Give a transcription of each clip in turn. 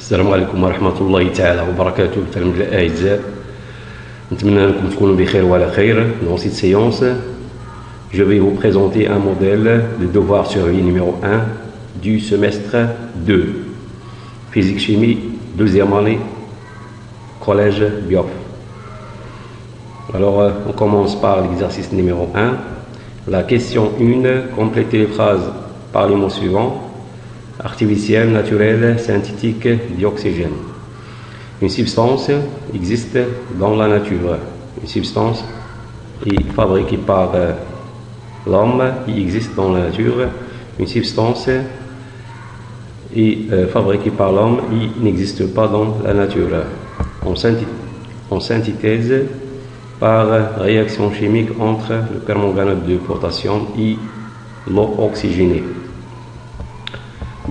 السلام عليكم ورحمة الله تعالى وبركاته. تلاميذ الأعزاء، نتمنى أنكم تكونوا بخير وعلى خير. Dans cette séance, je vais vous présenter un modèle de devoir survie numéro 1 du semestre 2, physique-chimie, deuxième année, collège Biof. Alors, on commence par l'exercice numéro 1. La question 1, complétez les phrases par les mots suivants. Artificielle, naturelle, synthétique, dioxygène. Une substance existe dans la nature. Une substance est fabriquée par l'homme, qui existe dans la nature. Une substance est fabriquée par l'homme, qui n'existe pas dans la nature. On synthétise par réaction chimique entre le permanganate de potassium et l'eau oxygénée.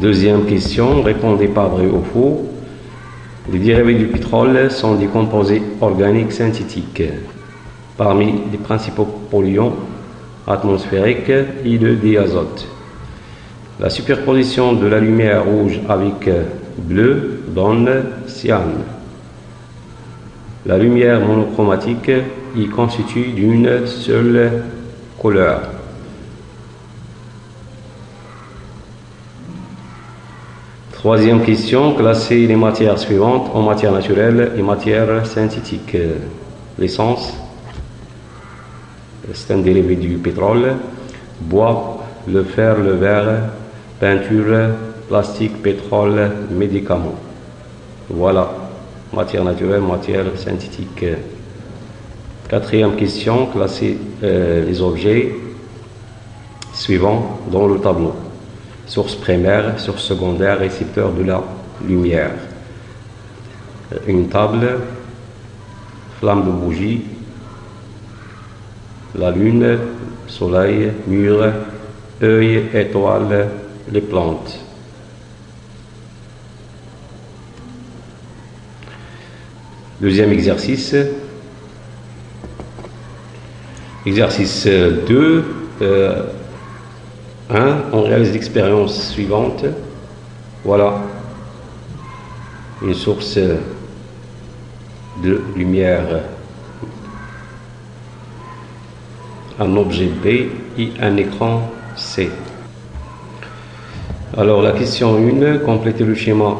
Deuxième question, répondez par vrai ou faux. Les dérivés du pétrole sont des composés organiques synthétiques. Parmi les principaux polluants atmosphériques et le diazote. La superposition de la lumière rouge avec bleu donne cyan. La lumière monochromatique est constituée d'une seule couleur. Troisième question, classez les matières suivantes en matière naturelle et matière synthétique. L'essence, c'est un dérivé du pétrole. Bois, le fer, le verre, peinture, plastique, pétrole, médicaments. Voilà, matière naturelle, matière synthétique. Quatrième question, classez les objets suivants dans le tableau. Source primaire, source secondaire, récepteur de la lumière. Une table, flamme de bougie, la lune, soleil, mur, œil, étoile, les plantes. Deuxième exercice. Exercice 2. 1. On réalise l'expérience suivante. Voilà une source de lumière, un objet B et un écran C. Alors la question 1, complétez le schéma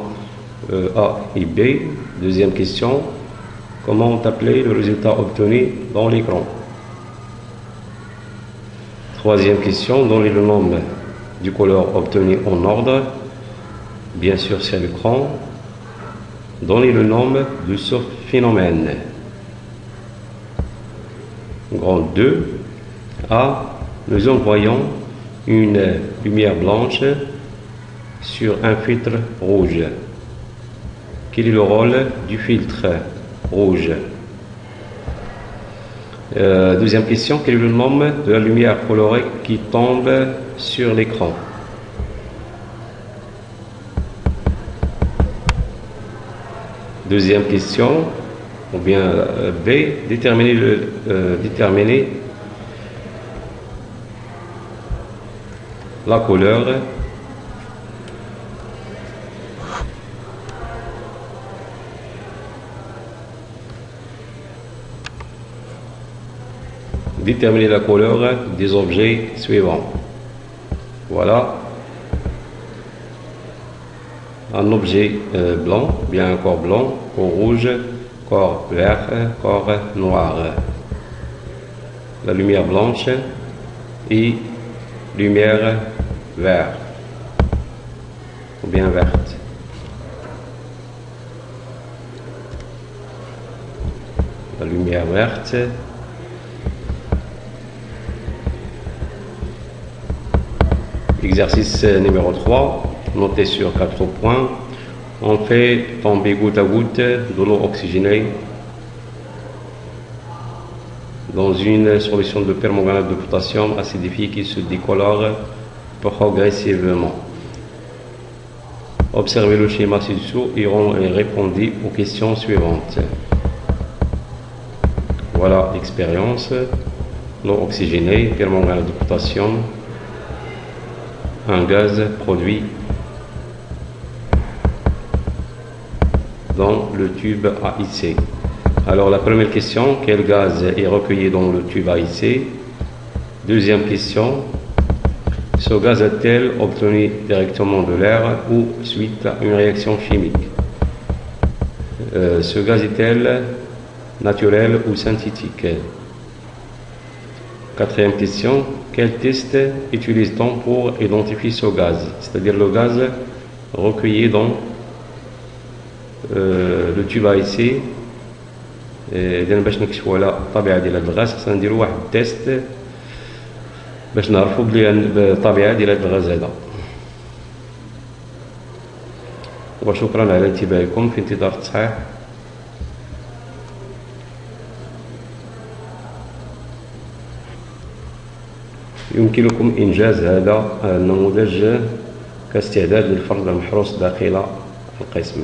A et B. Deuxième question, comment appeler le résultat obtenu dans l'écran? Troisième question, donnez le nom du couleur obtenu en ordre, bien sûr c'est l'écran. Donnez le nom de ce phénomène. Grand 2. A. Nous envoyons une lumière blanche sur un filtre rouge. Quel est le rôle du filtre rouge? Deuxième question, quel est le nom de la lumière colorée qui tombe sur l'écran? Deuxième question, ou bien B, déterminer la couleur des objets suivants. Voilà un objet blanc, bien un corps blanc, corps rouge, corps vert, corps noir. La lumière blanche et lumière verte ou bien verte. La lumière verte. Exercice numéro 3, notez sur 4 points. On fait tomber goutte à goutte de l'eau oxygénée dans une solution de permanganate de potassium acidifié qui se décolore progressivement. Observez le schéma ci-dessous et répondez aux questions suivantes. Voilà l'expérience. L'eau oxygénée, permanganate de potassium, un gaz produit dans le tube AIC. Alors la première question, quel gaz est recueilli dans le tube AIC? Deuxième question, ce gaz est-il obtenu directement de l'air ou suite à une réaction chimique? Ce gaz est-il naturel ou synthétique? Quatrième question, quel test utilise-t-on pour identifier ce gaz, c'est-à-dire le gaz recueilli dans le tube AIC؟ إذا باش نكشفوا على الطبيعة ديال هذا الغاز خصنا نديروا واحد التيست باش نعرفوا بلي الطبيعة ديال هذا الغاز هذا. وشكرا على انتباهكم، في انتظار التصحيح. يمكنكم إنجاز هذا النموذج كاستعداد للفرض المحروس داخل القسم.